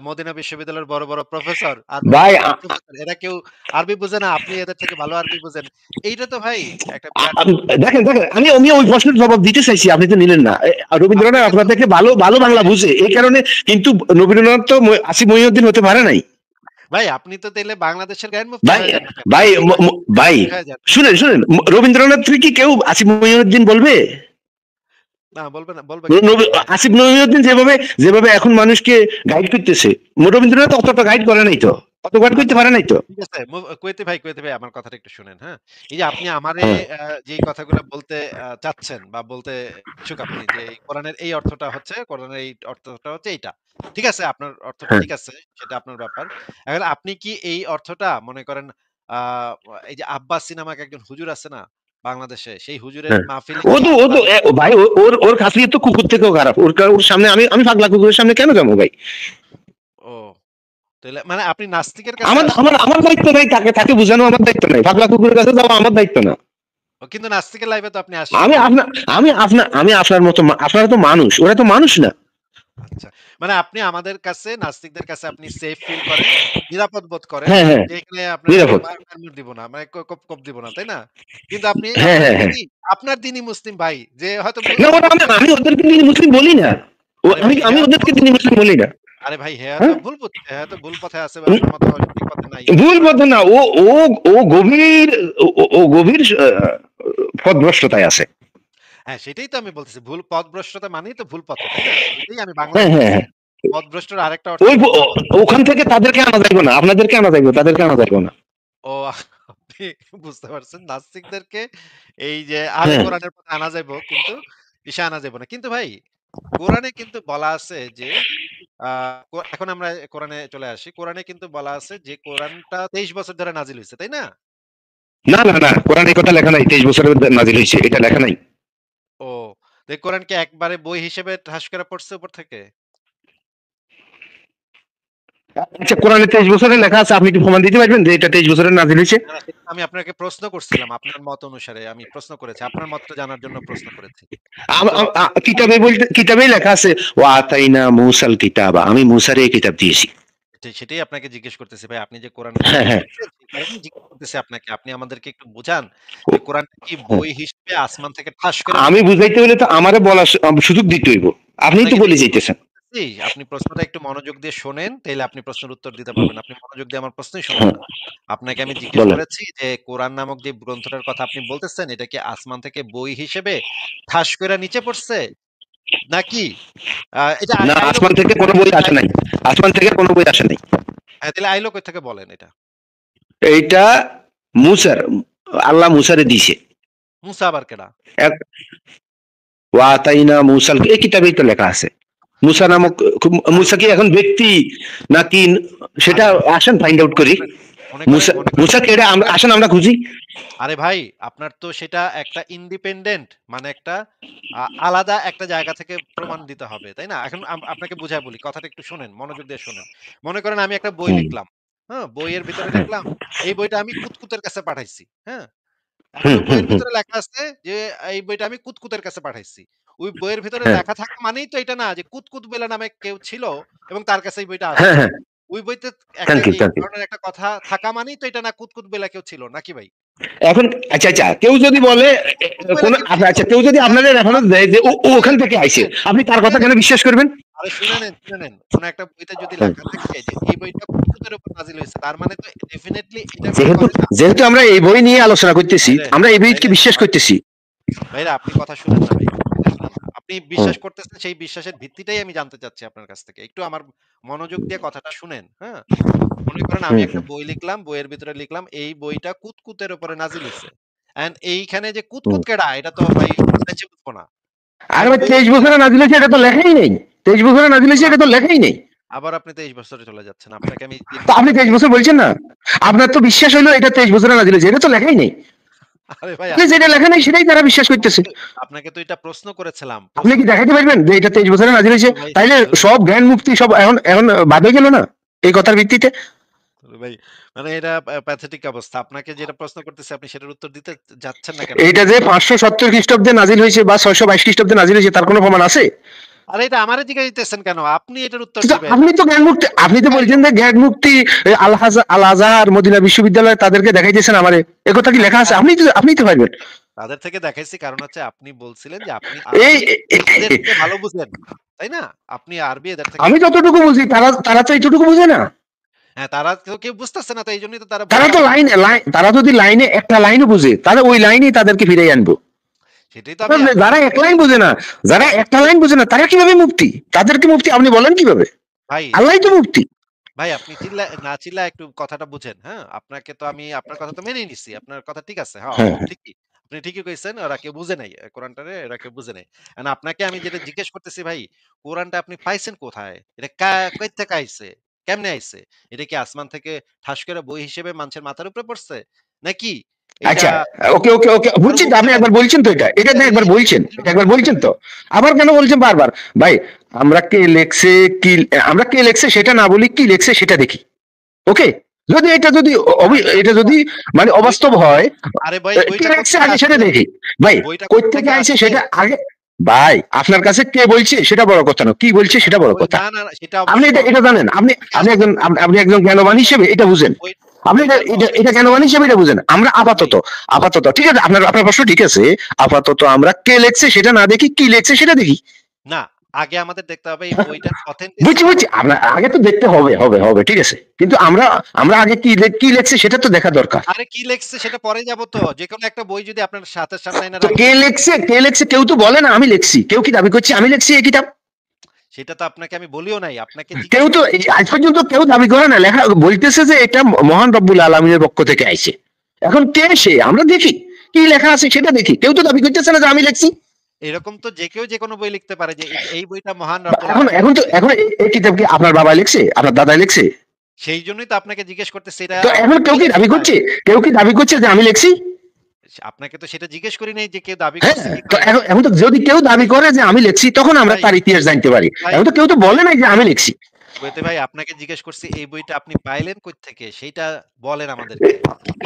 মদিনা বিশ্ববিদ্যালয়ের বড়, বড় প্রফেসর, ভাই আন্তর্জাতিক প্রফেসর এরা কেউ আরবি বুঝে না, আপনি এদের থেকে ভালো আরবি বুঝেন। এইটা তো ভাই একটা বিরাট দেখেন দেখেন, আমি ওই প্রশ্নের জবাব দিতে চাইছি, আপনি তো নিলেন না। রবীন্দ্রনাথ আপনাকে তো আপনার থেকে ভালো ভালো বাংলা বুঝে এই কারণে, কিন্তু রবীন্দ্রনাথ তো আসিফ মহিউদ্দিন হতে পারে নাই। ভাই আপনি তো তাইলে বাংলাদেশের গায়ের মুফতি ভাই হয়ে যান না কেন? ভাই আপনি বাংলাদেশের গায়ের ভাই মুফতি হয়ে যান। শুনেন শুনেন, রবীন্দ্রনাথ কি কেউ আসিফ মহিউদ্দিন বলবে? না বলবে না, বলবে কেন? আসিফ মহিউদ্দিন যেভাবে যেভাবে এখন মানুষকে গাইড করতেছে, রবীন্দ্রনাথ অতটা গাইড করে নাই তো, অত গাইড করতে আচ্ছা পারে নাই তো। ঠিক আছে। কুয়েতি ভাই আমার কথাটা একটু শুনেন, হ্যাঁ? এই যে আপনি আমারে হ্যাঁ যেই কথাগুলো বলতে চাচ্ছেন বা বলতে ইচ্ছুক আপনি যে এই কোরআনের এই অর্থটা হচ্ছে, কোরআনের এই অর্থটা হচ্ছে এইটা। ঠিক আছে, আপনার অর্থটা হ্যাঁ ঠিক আছে, সেটা আপনার ব্যাপার। এখন আপনি কি এই অর্থটা মনে করেন আ এই যে আব্বাস নামক একজন হুজুর আছে না বাংলাদেশে, সেই হুজুরের হ্যাঁ। মাহফিলে ও কি তো ও তো আব্বাস ভাই ওর খাসিয়ত তো কুকুর থেকেও খারাপ। ওর সামনে আমি পাগলা কুকুরের সামনে কেন যাবো ভাই? ও তাইলে মানে আপনি নাস্তিকের কাছে আমার আসছেন। আমার আমার দায়িত্ব নাই, তাকে তাকে বোঝানো আমার দায়িত্ব নাই। পাগলা কুকুরের কাছে যাওয়া আমার দায়িত্ব না। কিন্তু নাস্তিকের লাইভে তো আপনি আসছেন আমি ভাই। আপনার আমি আপনার মতো আপনারা তো মানুষ, ওরা তো মানুষ না। আচ্ছা। মানে আপনি আমাদের কাছে নাস্তিকদের কাছে আপনি সেফ ফিল করেন, নিরাপদ বোধ করেন হ্যাঁ হ্যাঁ, যে এখানে আপনার নিরাপদ। মার দিব না, মানে কোপ দিব না, তাই না? কিন্তু আপনি হ্যাঁ হ্যাঁ হ্যাঁ। আপনার দিনই মুসলিম ভাই যে হয়তো না ওরা, বুঝতে আমি ওদেরকে তিনি মুসলিম বলি না। আরে আমি ভাই আমি হ্যাঁ তো ওদেরকে ভুল তিনি মুসলিম বলি না। আরে ভাই হ্যাঁ তো হ্যাঁ, ভুল বুঝছে, হ্যাঁ তো ভুল পথে আছে আপনার মতো সঠিক পথে নাই। ভুল বাট কথা না। ও ও ও গভীর, ও গভীর পথভ্রষ্টতায় আছে। হ্যাঁ সেটাই তো আমি বলতেছি। ভুল পথভ্রষ্টতা মানেই তো ভুল পথে, তাই না? এটাই আমি বাংলায় হ্যাঁ হ্যাঁ বলতেছি। হ্যাঁ। পথভ্রষ্টর আরেকটা অর্থ ওই হলো ভুল পথ। ওখান থেকে তাদেরকে আনা যাইব না, আপনাদেরকে আনা যাইব, তাদেরকে আনা যাইব না। ও আপনি বুঝতে পারছেন নাস্তিকদেরকে এই যে আল হ্যাঁ কোরআনের পথে আনা যাইবো কিন্তু ইসে আনা যাইব না। কিন্তু ভাই কোরআনে কিন্তু বলা আছে যে আ এখন আমরা কোরআনে চলে আসি। কোরআনে কিন্তু বলা আছে যে কোরআনটা ২৩ বছর ধরে নাজিল হইছে, তাই না? না না না, কোরআন এই কথা লেখা নাই 23 বছরে নাজিল হয়েছে, এটা লেখা নাই। ও তো এই কোরআন কি একবারে বই হিসেবে ঠাস করে পড়ছে উপর থেকে? আচ্ছা, কোরআনে 23 বছরে লেখা আছে, আপনি কি প্রমাণ দিতে পারবেন যে এটা 23 বছরে নাজিল হয়েছে? না, না সেটা আমি আপনাকে প্রশ্ন করছিলাম। আপনার মত অনুসারে আমি প্রশ্ন করেছি। আপনার মতটা জানার জন্য প্রশ্ন করেছি। কিন্তু কিতাবে বলতে, কিতাবেই লেখা আছে ওয়া আতাইনা মূসাল কিতাবা, আমি মূসারে এই কিতাব দিয়েছি। সেটাই আপনাকে জিজ্ঞেস করতেছি ভাই। আপনি যে কোরআন বুঝতে হ্যাঁ হ্যাঁ। পেরেছেন সেই কারণেই জিজ্ঞেস করতেছি আপনাকে। আপনি আমাদেরকে একটু বুঝান যে কোরআনটা কি হ্যাঁ। বই হিসেবে আসমান থেকে ঠাস করে আমি নামছে? বুঝাইতে হলে তো আমারে বলার সুযোগ দিতে হইব। আপনিই তো আপনাকে বলে যেহেতু প্রশ্ন যাইতেছেন। করতেছি, আপনি প্রশ্নটা একটু মনোযোগ দিয়ে শোনেন, তাইলে আপনি প্রশ্নের উত্তর দিতে পারবেন। আপনি মনোযোগ দিয়ে আমার প্রশ্নই শোনেন হ্যাঁ, না। আপনাকে আমি জিজ্ঞেস বলেন। করেছি যে কোরআন নামক যে গ্রন্থটার কথা আপনি বলতেছেন, এটা কি আসমান থেকে বই হিসেবে ঠাস কইরা নিচে পড়ছে? নাকি এটা না, আইলো আসমান কই থেকে থেকে? কোনো বই আসে নাই। আসমান থেকে কোনো বই আসে নাই। হ্যাঁ, তাহলে আইলো কই থেকে বলেন এটা? এইটা মুসার, আল্লাহ মুসারে দিছে। মুসা আবার কেডা? এক ওয়া আতাইনা মূসাল, এই কিতাবেই তো লেখা আছে। মুসা মুসা নামক, আরে মুসা কি এখন ব্যক্তি নাকি, সেটা আরে আসেন ফাইন্ড আউট করি। মনে করেন মুসা কেডা, আমরা আসেন আমরা খুঁজি। আরে ভাই আপনার তো সেটা একটা ইন্ডিপেন্ডেন্ট মানে একটা আলাদা একটা জায়গা থেকে প্রমাণ দিতে হবে, তাই না? এখন আপনাকে বুঝায় বলি, কথাটা একটু শোনেন, মনোযোগ দিয়ে শোনেন। মনে করেন আমি একটা বই হুম, লিখলাম। হ্যাঁ? বইয়ের ভিতরে হ্যাঁ, লিখলাম, এই বইটা আমি কুতকুতের কাছে পাঠাইছি। হ্যাঁ? এখন হুম ওই হুম বইয়ের হুম, ভিতরে লেখা আছে যে এই বইটা আমি কুতকুতের কাছে পাঠাইছি। ওই বইয়ের ভিতরে হ্যাঁ লেখা থাকা মানেই তো এটা না যে কুতকুত বেলা নামে কেউ ছিল এবং তার কাছে এই বইটা হ্যাঁ আসছে। হ্যাঁ। ওই বইতে একটা থ্যাংক ইউ এই থ্যাংক ইউ। ধরনের একটা কথা থাকা মানেই তো এটা না কুতকুত বেলা কেউ ছিল, নাকি ভাই? এখন আচ্ছা আচ্ছা, কেউ যদি বলে কুতকুত বেলা কোন, কেউ ছিল। আচ্ছা কেউ যদি আপনাদের রেফারেন্স দেয় যে ও ওখান থেকে আইছে, শুনেন, আপনি তার শুনে কথা কেন নেন, বিশ্বাস করবেন? আরে শুনে নেন। কোন একটা বইতে যদি হ্যাঁ। লেখা থাকে যে এই বইটা কুতকুতের উপর নাজিল হইছে, তার মানে তো ডেফিনিটলি এটা মিন যেহেতু করে না। যেহেতু আমরা এই বই নিয়ে আলোচনা করতেছি, ভাইরে, আমরা এই বইকে ভাইরে বিশ্বাস আমার করতেছি। ভাইরা আপনি কথা শুনেন না ভাই। কথা শুনেন না। আপনি হুম, বিশ্বাস করতেছেন সেই বিশ্বাসের ভিত্তিটাই আমি জানতে চাচ্ছি আপনার কাছ থেকে। একটু আমার মনোযোগ দিয়ে কথাটা শুনেন, হ্যাঁ? মনে করেন আমি হুম, একটা হুম, বই লিখলাম, বইয়ের ভিতরে লিখলাম এই বইটা কুতকুতের উপরে নাজিল হইছে। অ্যান্ড এইখানে যে হুম। কুতকুত কেডা এটা তো ভাই চাইছে বুঝবো না। আর এখন ভাই বইয়ের 23 ভিতরে বছরে লেখা নাজিল হয়েছে এটা তো লেখাই নেই। 23 বছরে নাজিল হয়েছে এটা তো লেখাই নেই। আবার আপনি 23 বছরে চলে যাচ্ছেন। আপনাকে আমি ৩ তো আপনি বছর 23 বছর বলছেন না? আপনার তো বিশ্বাস হইলো এটা 23 বছরে নাজিল হয়েছে। এটা তো লেখাই নেই। আরে ভাই তাহলে যেটা লেখা নেই সেটাই তারা বিশ্বাস করতেছে। আপনাকে তো এটা প্রশ্ন করেছিলাম। আপনি প্রশ্ন কি দেখাইতে পারবেন যে এটা 23 বছরে নাজিল হয়েছে? ধরুন ভাই, তাইলে ধরুন সব জ্ঞান মুক্তি সব এখন বাদ হয়ে গেল না? এই কথার ভিত্তিতে? ধরুন ভাই, মানে এটা প্যাথেটিক অবস্থা। আপনাকে যেটা প্রশ্ন করতেছি আপনি সেটার উত্তর দিতে যাচ্ছেন না কেন? এইটা যে 570 খ্রিস্টাব্দে নাজিল হয়েছে বা 622 খ্রিস্টাব্দে নাজিল হয়েছে তার কোনো প্রমাণ আছে? আরে এটা আমারে জিজ্ঞাসা কেন? আপনি এটার উত্তর কিন্তু দিবেন। আপনি তো জ্ঞান মুক্তি, আপনি তো আইলো। বলছেন যে জ্ঞান মুক্তি আল আজহার মদিনা বিশ্ববিদ্যালয় তাদেরকে দেখাইতেছেন আমারে। একথা কি লেখা আছে? আপনি তো পারবেন। তাদের থেকে দেখাইছি কারণ হচ্ছে আপনি বলছিলেন যে আপনি এই আরবি এদের এ- থেকে ভালো বুঝেন। তাই না? আপনি আরবি এদের থেকে আমি ভালো বুঝেন। যতটুকু বুঝি তারা তো এইটুকু বুঝে না। হ্যাঁ, তারা কেউ বুঝতেছে না তো এইজন্যই তো তারা তারা বলল তো আপনাকে। লাইন তারা যদি লাইনে একটা লাইনও বুঝে তাহলে ওই লাইনেই তাদেরকে ফিরিয়ে আনবো। সেটাই তো আমি আপনাকে যারা এক লাইন বুঝে না, যারা একটা লাইন বুঝে না তারা কিভাবে মুক্তি? তাদেরকে মুক্তি আপনি বলেন কিভাবে? ভাই আল্লাহই তো মুক্তি। ভাই আপনি না চিল্লায় একটু কথাটা বুঝেন, হ্যাঁ? আপনাকে তো আমি আপনার কথা তো মেনেই নিছি। আপনার কথা ঠিক আছে। হ্যাঁ, হ্যাঁ, ঠিকই। আপনি ঠিকই কইছেন ওরা কেউ বুঝে নাই। কোরআনটারে এরা কেউ বুঝে নাই। এখন আপনাকে আমি যেটা জিজ্ঞেস করতেছি ভাই, কোরআনটা আপনি পাইছেন কোথায়? এটা কই থেকে আইছে? কেমনে আইছে? এটা কি আসমান থেকে ঠাস করে বই হিসেবে মানুষের মাথার উপরে পড়ছে? নাকি এইটা আচ্ছা, ওকে কারো বুঝছি তো, মুখ আপনি থেকে একবার বলছেন তো, এটা এটা আপনি একবার বলছেন, এটা একবার বলছেন তো, আবার কেন বলছেন বারবার? ভাই, আমরা কে লেখছে কি, আমরা কে লেখছে সেটা না বলি, কি লেখছে সেটা দেখি। ওকে, যদি এটা যদি আরে এটা যদি মানে বইটা অবাস্তব হয়, আরে ভাই কে বইটা লেখছে কোত্থেকে আগে সেটা আসছে? দেখি। ভাই, বইটা কই থেকে কোত্থেকে আইছে আসছে? সেটা আগে। ভাই, আপনার কাছে কে বলছে সেটা বড় কথা না, কি বলছে সেটা বড় বই কথা। না, সেটা আপনি অবশ্যই এটা বড় এটা কথা। জানেন, আপনি কোত্থেকে আপনি আসছে একজন আপনি একজন জ্ঞানবান বইটা হিসেবে এটা বুঝেন। বই আপনি এটা বইটা তো এটা এটা জ্ঞানবান হিসেবে এটা বুঝেন। আমরা ভাই আপাতত ঠিক আছে, আপনার আপনার প্রশ্ন ঠিক আছে। আপাতত আমরা কে লেখছে সেটা না দেখি, কি লেখছে সেটা দেখি। না, আগে আমাদের দেখতে হবে এই হ্যাঁ? বইটার বুঝছি অথেন্টিসিটি বুঝছি, আপনার আগে তো দেখতে হবে হবে হবে ঠিক আছে, কিন্তু আমরা আমরা আগে কি লেখছে সেটা তো দেখা দরকার। আরে কি লেখছে সেটা পরে যাব তো। যেকোনো একটা বই যদি আপনার সাথে সামনে এনে তো রাখি, কে লেখছে কেউ তো বলে না আমি লেখছি, কেউ কি দাবি করছে আমি লেখছি এই কিতাব? সেটা তো আপনাকে আমি বলিও নাই। আপনাকে কেউ জিজ্ঞেস তো করছি আজ পর্যন্ত কেউ দাবি করে না, লেখা বলতেছে যে এটা মহান রব্বুল আলমিনের পক্ষ থেকে আইছে। এখন কে সে আমরা দেখি, কি লেখা আছে সেটা দেখি। কেউ তো দাবি করতেছে না যে আমি লেখছি। এরকম তো যে কেউ যেকোনো বই লিখতে পারে যে এই বইটা মহান রব্বুল এখন আলামিন এখন তো লিখছে। এখন এই কিতাব কি আপনার বাবা লিখছে, আপনার দাদা লিখছে? সেইজন্যই তো আপনাকে জিজ্ঞেস করতেছি এটা তো এখন কে কেউ কি লিখছে দাবি ভাই? করছে, কেউ কি দাবি করছে যে আমি লিখছি? আপনাকে তো সেটা জিজ্ঞেস করি নাই যে কেউ দাবি হ্যাঁ, করছে কি তো করে নাই। এখন এখন তো যদি কেউ দাবি করে যে আমি লিখছি তখন আমরা ভাই তার ইতিহাস জানতে পারি। ভাই এখন তো কেউ তো ভাই বলে নাই যে আমি লিখছি। বুয়েতে ভাই আপনাকে জিজ্ঞেস করছি এই বইটা আপনি পাইলেন কই থেকে? সেইটা বলেন আমাদেরকে।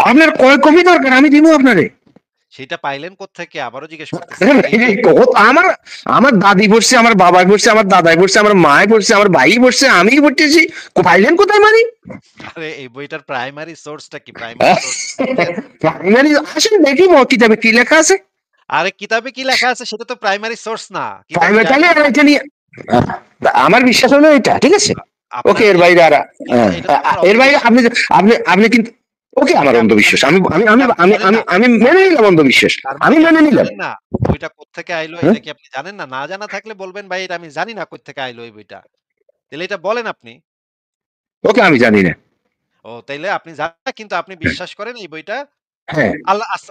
আপনার কয় কপি দরকার আমি দিব আপনারে। সেইটা পাইলেন কোত্থেকে? আবারও জিজ্ঞেস করতেছি। এই যে আমার আমার দাদি পড়ছে, আমার বাবা পড়ছে, আমার দাদাই পড়ছে, আমার মায় পড়ছে, আমার ভাই পড়ছে, আমি পড়তেছি। পাইলেন কোথায় মানে? আরে এই বইটার প্রাইমারি সোর্সটা কি? প্রাইমারি সোর্স বুঝেন? প্রাইমারি আসেন দেখি কিতাবে কি লেখা আছে। আরে কিতাবে কি লেখা আছে সেটা তো প্রাইমারি সোর্স না। কিতাবে প্রাইমারি যা তাহলে আর লেখা এটা নিয়ে আহ, আমার বিশ্বাস হলো এটা ঠিক আছে। ওকে, আপনার এর বাইরে আর এটা তো আপনার এর বাইরে অন্ধবিশ্বাস। আপনি আপনি আপনি কিন্তু ওকে, আমার এটা আপনি অন্ধবিশ্বাস, আমি আমি আমি এটা আপনি আমি জানেন আমি না। আমি তার মেনে মানে নিলাম অন্ধবিশ্বাস। তার আমি মানে কি মেনে আপনি নিলাম। জানেন না বইটা কোত্থেকে আইলো হ্যাঁ? এটা কি আপনি জানেন না? না জানা থাকলে বলবেন ভাই এটা আমি জানি না কোত্থেকে আইলো এই বইটা। তাহলে এটা বলেন আপনি। ওকে, আমি জানি না। ও তাইলে আপনি জানেন না কিন্তু আপনি বিশ্বাস করেন এই বইটা হ্যাঁ,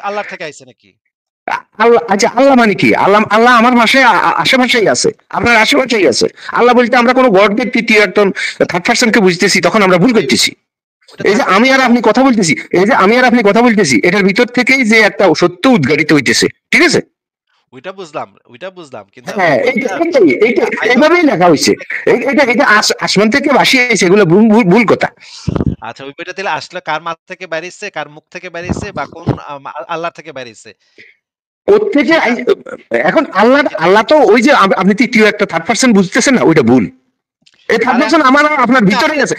আল্লাহর থেকে আইছে নাকি? আল্লাহ, আচ্ছা আল্লাহ মানে কি? আল্লাহ আল্লাহ আমার পাশে আশেপাশেই আছে, আপনার আশেপাশেই আছে। আল্লাহ বলতে আমরা কোনো গডকে তৃতীয় একজন থার্ড পার্সন কে বুঝতেছি, তখন আমরা ভুল ভাই করতেছি। ওটা এই যে থার্ড আমি পারসন আর আপনি কথা বলতেছি, এই যে আমি আর আপনি কথা বলতেছি, এটার ভিতর থেকেই যে একটা সত্য উদ্ঘাটিত হইতেছে ঠিক আছে। ওইটা বুঝলাম। কিন্তু ওই হ্যাঁ, বইটা এইটা আইলো এইভাবেই লেখা হয়েছে। এটা আসমান থেকে ভাসিয়েছে, এগুলো ভুল কথা। আচ্ছা ওই বইটা তাহলে আসলে কার মাথা থেকে বেরিয়েছে, কার মুখ থেকে বেরিয়েছে বা কোন আল্লাহর থেকে বেরিয়েছে? ওর থেকে সেটা এখন আল্লাহ সেটা আল্লাহ তো ওই যে আপনি তৃতীয় একটা থার্ড পার্সন বুঝতেছেন না, ওইটা ভুল। এই থার্ড আরে পার্সন আমার আর আপনার ওইটা ভিতরেই আপনি আছে।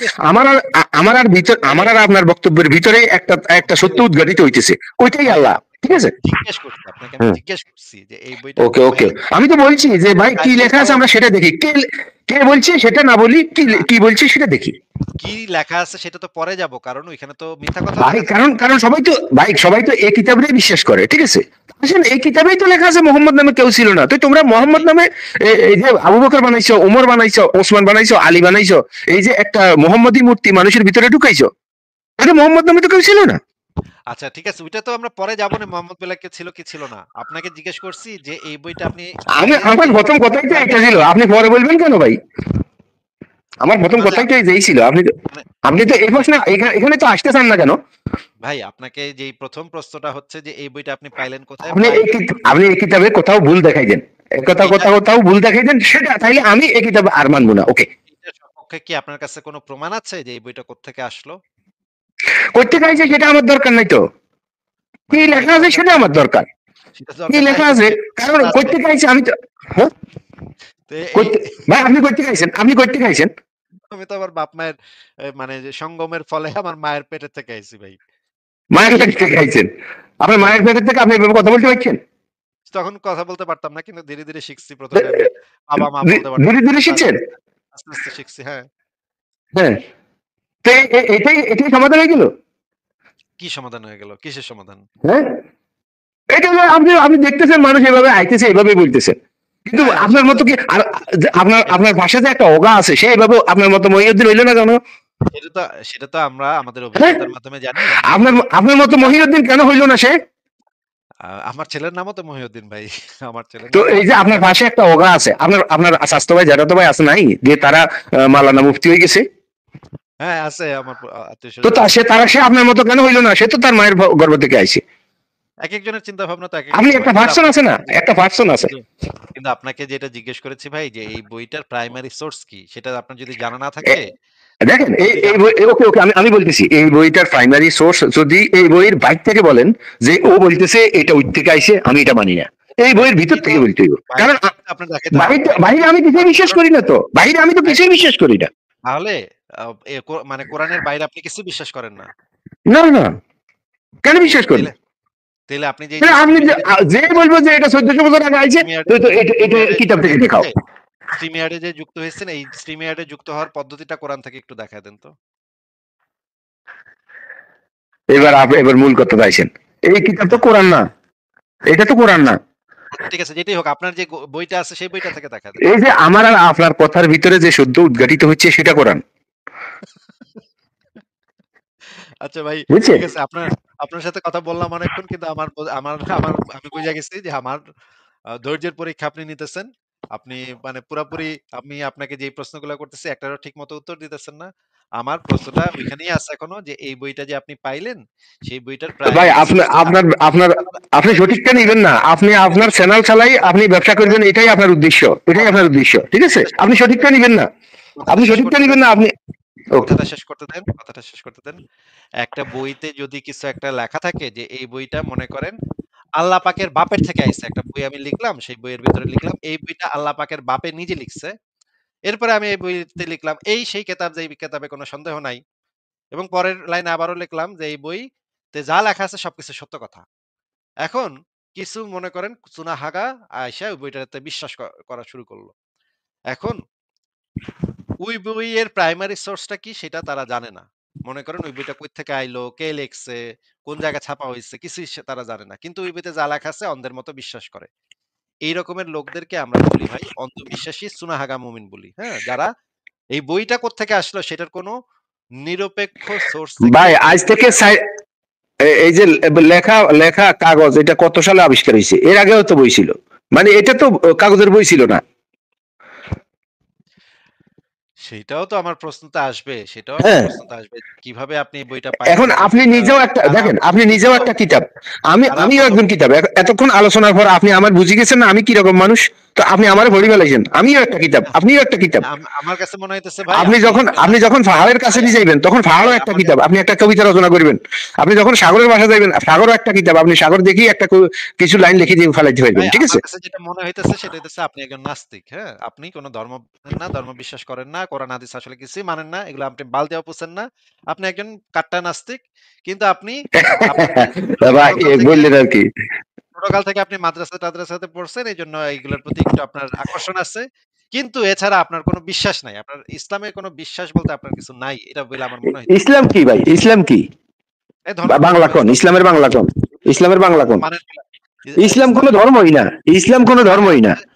আমার আর আপনার বক্তব্যের ভিতরে একটা একটা ভাই সত্য উদ্ঘাটিত হইতেছে, ওইটাই ভাই আল্লাহ ঠিক আপনাকে আছে। আপনাকে আমি হুম, জিজ্ঞেস করছি যে এই বইটা আপনি ওকে পাইলেন আমি তো বলছি যে ভাই কি প্রাইমারি লেখা আছে সোর্স আমরা সেটা দেখি, কে কে বলছে সেটা না বলি, না কি বলছে সেটা দেখি। কি লেখা আছে সেটা তো পরে যাব কারণ ওইখানে তো মিথ্যা কথা ভাই লেখা কারণ থাকতে পারে। কারণ সবাই তো এই কিতাবটাই বিশ্বাস করে ঠিক আছে। আসেন, এই কিতাবেই তো লেখা আছে মোহাম্মদ নামে কেউ ছিল না, তো তোমরা আরে মোহাম্মদ ভাই নামে এই যে আবু বকর বানাইছো, ওমর বানাইছো, ওসমান বানাইছো, আলী বানাইছো, এই যে একটা মোহাম্মদী মূর্তি মানুষের ভিতরে ঢুকাইছো, আরে মোহাম্মদ নামে তো কেউ ছিল না। আচ্ছা ঠিক আছে ওইটা তো আমরা পরে যাব না মোহাম্মদ বেলাকে ছিল কি ছিল না। আপনাকে জিজ্ঞেস করছি যে এই বইটা আপনি পাইলেন আমার যে প্রথম কথাই তো এটা প্রাইমারি ছিল, সোর্স আপনি পরে বলবেন কেন ভাই? আমার প্রথম মানে কথাই তো এই ছিল। মানে আপনি তো এই প্রশ্ন এখানে তো আসতে চান না কেন? ভাই আপনাকে যেই প্রথম প্রশ্নটা হচ্ছে যে এই বইটা আপনি পাইলেন কোথায়? আপনি প্রাইমারি সোর্স আপনি এই কিতাবে কোথাও ভুল দেখাই দেন, এইটা কোথাও ভুল দেখাই দেন, সেটা তাইলে আমি এই কিতাবে আর মানবো না। ওকে, এইটার সপক্ষে কি আপনার কাছে কোনো প্রমাণ আছে যে এই বইটা কোত্থেকে আসলো? করতে চাইছে সেটা আমার দরকার নাই তো, কি মানে লেখা যেটা আছে দরকার সেটা নাই আমার দরকার। সেটা কি দরকার নাই লেখা কিন্তু আছে, যেটা কারণ আছে করতে চাইছে আমি তো, হ্যাঁ, তো এই করতে, ভাই আপনি করতে চাইছেন, আপনি করতে চাইছেন। আমি তো আমার বাপ মায়ের মানে যে সঙ্গমের ফলে আমার মায়ের পেটের থেকে আইছি ভাই। মায়ের এই পেট থেকে খাইছেন, আপনার হ্যাঁ, মায়ের পেটের থেকে আপনি এভাবে কথা বলতে পারছেন? তখন কথা বলতে পারতাম না কিন্তু ধীরে ধীরে শিখছি। প্রথমে আমি বাবা মা বলতে পারতাম ধীরে না, ধীরে কিন্তু শিখছেন। আস্তে আস্তে শিখছি। হ্যাঁ, হ্যাঁ, তো এটাই এটাই সমাধান হয়ে গেল। কি সমাধান হয়ে গেল? কিসের সমাধান? হ্যাঁ, এটা যে আপনি আপনি দেখতেছেন মানুষ এভাবে আইতেছে, এভাবে বলতেছেন, কিন্তু হ্যাঁ, আপনার মতো কি আর আপনার এটা আপনার ভাষায় যে একটা অগা আছে, সে এভাবে আপনার মতো মহিউদ্দিন হইল না কেন? এটা তো সেটা তো আমরা আমাদের হ্যাঁ, অভিজ্ঞতার মাধ্যমে জানি। আপনার আপনার মতো এটা মহিউদ্দিন কেন হইল না সে? আমার ছেলের নামও তো মহিউদ্দিন ভাই। আমার ছেলের তো নামও এই যে আপনার কেন? ভাষায় একটা অগা আছে, আপনার আপনার স্বাস্থ্য ভাই জ্যাঠাতো ভাই আছে নাই যে তারা মাওলানা মুফতি হয়ে গেছে? হ্যাঁ, আছে আমার তো আত্মীয়স্বজন আছে। সে আপনার মতো কেন হইল না? সে তো তার মায়ের গর্ভ থেকে আইছে। একেকজনের চিন্তা ভাবনা তো একেক আপনি রকম হয়। একটা ভার্সন আছে না, একটা ভার্সন আছে। কিন্তু কিন্তু আপনাকে যেটা জিজ্ঞেস করেছি ভাই যে এই বইটার প্রাইমারি সোর্স কি? সেটা আপনার যদি জানা না থাকে, দেখেন এই যদি এই জানা বই, ওকে ওকে, আমি আমি বলতেছি এই বইটার প্রাইমারি সোর্স যদি এই বইয়ের বাইর থেকে বলেন যে ও বলতেছে এটা ওই থেকে আইছে, আমি এটা মানি না। এই বইয়ের ভিতর এটা থেকে বলতে হইব, বাইরে কারণ থেকে আপনার দেখাইতে হবে। বাইরে বাইরে বাইরে থেকে আমি কিছুই বিশ্বাস কারণ করি না তো, বাইরে আমি তো বাইরে কিছুই বিশ্বাস করি না। তাহলে মানে কোরআনের বাইরে আপনি কিছু বিশ্বাস করেন না। না না, কেন বিশ্বাস করি? তাইলে তাইলে আপনি যে এই যে তাহলে আপনি স্ট্রিমিয়ার্ডে যে বলবো যে এটা 1400 বছর আগে আইছে, স্ট্রিমিয়ার্ডে তো এটা এটা স্ট্রিমিয়ার্ডে কিতাব থেকে দেখাও। স্ট্রিমিয়ার্ডে যে যুক্ত হয়েছেন, এই স্ট্রিমিয়ার্ডে যুক্ত হওয়ার পদ্ধতিটা কোরআন থেকে একটু দেখায় দেন তো। এবার এবার মূল কথা আইছেন, এই কিতাব তো হ্যাঁ, কোরআন না, এটা তো কোরআন না। আচ্ছা ঠিক আছে, যেটাই হোক আপনার যে বইটা আছে সেই বইটা থেকে দেখা দেন। এই যে আমার আর আপনার কথার ভিতরে যে সদ্য উদ্ঘাটিত হচ্ছে সেটা কোরআন, আচ্ছা ভাই, বুঝছেন? ঠিক আছে। আপনার আপনার সাথে কথা বললাম অনেকক্ষণ, কিন্তু আমার আমার আমার আমি বুঝে গেছি যে আমার ধৈর্যের পরীক্ষা আপনি নিতেছেন। আপনি মানে পুরাপুরি আমি আপনাকে যে প্রশ্নগুলো করতেছি একটারও ঠিক মতো উত্তর দিতেছেন না। আমার প্রশ্নটা ওইখানেই আছে এখনো, যে এই বইটা যে আপনি পাইলেন সেই বইটার ভাই প্রাইমারি আপনার সোর্সটা আপনার আপনার আপনি একটু সঠিকটা শুনেন। নিবেন না, আপনি আপনার একটু চ্যানেল চালাই, আপনি ব্যবসা করবেন, এটাই আপনার উদ্দেশ্য, এটাই আপনার উদ্দেশ্য, ঠিক আছে? কথাটা শেষ আপনি করতে সঠিকটা দেন, নিবেন না, কথাটা আপনি শেষ সঠিকটা করতে দেন, নিবেন না আপনি। ওকে, কথাটা শেষ করতে দেন, কথাটা শেষ করতে দেন। একটা বইতে যদি কিছু একটা লেখা থাকে যে এই বইটা মনে করেন আল্লাহ পাকের বাপের থেকে আইছে, একটা বই আমি লিখলাম, সেই বইয়ের ভিতরে লিখলাম এই বইটা আল্লাহ পাকের বাপে নিজে লিখছে। এরপরে আমি এই বইতে লিখলাম এই সেই কেতাব, যে এই কেতাবে কোনো সন্দেহ নাই। এবং পরের লাইনে আবারও লিখলাম যে এই বইতে যা লেখা আছে সবকিছু সত্য কথা। এখন কিছু মনে করেন চুনাহাগা আইসা ওই বইটাতে বিশ্বাস করা শুরু করলো। এখন ওই বইয়ের প্রাইমারি সোর্সটা কি সেটা তারা জানে না। মনে করেন ওই বইটা কই থেকে আইলো, কে লিখছে, কোন জায়গায় ছাপা হইছে, কিছুই তারা জানে না। কিন্তু ওই বইতে যা লেখা আছে অন্ধের মতো বিশ্বাস করে। এই রকমের লোকদেরকে আমরা বলি ভাই অন্ধবিশ্বাসী সুনাহাগা মুমিন বলি। হ্যাঁ? যারা এই বইটা কোত্থেকে আসলো সেটার কোনো নিরপেক্ষ সোর্স থেকে ভাই এই আজ থেকে বইটা এই যে লেখা লেখা কাগজ এটা কত সালে আবিষ্কার হয়েছে? এর আগেও তো বই ছিল, মানে এটা তো কাগজের বই ছিল না। সেইটাও তো আমার প্রশ্নতে আসবে। সেটাও আমার হ্যাঁ, প্রশ্নতে আসবে। কিভাবে আপনি এই বইটা এখন পাইলেন? এই আপনি বইটা নিজেও একটা কারা দেখেন, আপনি নিজেও পদ্ধতিতে একটা কিতাব, আমিও কারা একজন কিতাব। এতক্ষণ আলোচনার পর আপনি আমার বুঝে গেছেন না আমি কিরকম মানুষ, তো আপনি আমারে ভরি ফেলাইছেন, আমিও একটা কিতাব, আপনিও একটা কিতাব। আমার কাছে মনে হইতেছে ভাই আপনি আপনি যখন একজন আপনি যখন নাস্তিক। পাহাড়ের কাছে ভাই নিয়ে যাইবেন তখন পাহাড়ও ভাই একটা আমার কিতাব, আপনি একটা কবিতা রচনা করবেন। আপনি যখন সাগরের ভাষা যাইবেন সাগরও একটা কিতাব, আপনি সাগর দেখেই একটা কিছু লাইন লিখে দিয়ে ফেলাইতে পারবেন, ভাই ঠিক আমার আছে? কাছে যেটা মনে হইতেছে সেটা হইতেছে আপনি একজন নাস্তিক। হ্যাঁ? আপনি কোন ধর্ম মানেন না, ধর্ম বিশ্বাস করেন না, কোরআন হাদিস আসলে কিছুই মানেন না। এগুলো আপনি বালতিও পুছেন না। আপনি একজন কাট্টা নাস্তিক। কিন্তু আপনি আপনার ভাই ছোটকাল থেকে বললেন আর কি। ছোটকাল থেকে আপনি মাদ্রাসাতে পড়ছেন। এইজন্য এইগুলোর প্রতি একটু আপনার আকর্ষণ আছে। কিন্তু এছাড়া আপনার কোন বিশ্বাস নাই। আপনার ইসলামে কোন বিশ্বাস বলতে আপনার কিছু নাই। এটা বইলে আমার মনে হইতেছে। ইসলাম কি ভাই, ইসলাম কি? এই ধর্ম বাংলা কোন, ইসলাম ইসলামের বাংলা কোন, ইসলামের বাংলা ধর্ম কোন? মানেন কিনা? ইসলাম কোনো ইসলামের ধর্মই না, ইসলাম কোনো মানে ধর্মই না। হচ্ছে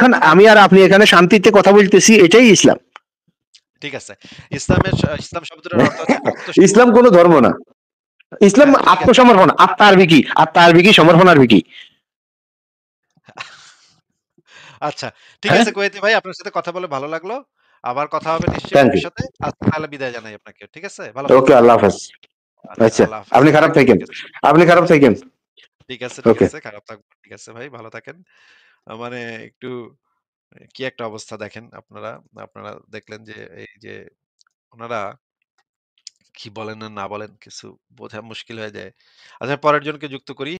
মানে আমি আর আপনি এখানে শান্তিতে কথা বলতেছি, এটাই ইসলাম। ঠিক আছে। ইসলাম শব্দটার অর্থ হচ্ছে আত্মসমর্পণ। ইসলাম কোনো ধর্ম না, ইসলাম হ্যাঁ, ঠিক আছে। আত্মসমর্পণ, আত্মার বিকি, আত্মার বিকি, সমর্পণার বিকি। আচ্ছা, ঠিক হ্যাঁ, আছে কুয়েতি ভাই, আপনার সাথে কথা বলে ভালো লাগলো। আবার কথা হবে নিশ্চয়ই থ্যাংক ইউ। ভবিষ্যতে। আজকে তাহলে বিদায় জানাই আপনাকে। ঠিক আছে? ভালো ওকে, থাকবেন। আল্লাহ হাফেজ। আচ্ছা, আচ্ছা, আল্লাহ হাফেজ। আপনি খারাপ থাকেন। ঠিক আছে। আপনি খারাপ থাকেন। ঠিক আছে, ঠিক ওকে। আছে। খারাপ থাকবো। ঠিক আছে ভাই, ভালো থাকেন। মানে একটু কি একটা অবস্থা দেখেন আপনারা। আপনারা দেখলেন যে এই যে উনারা কি বলেন আর না বলেন কিছু বোঝা মুশকিল হয়ে যায়। আচ্ছা, পরের জনকে যুক্ত করি।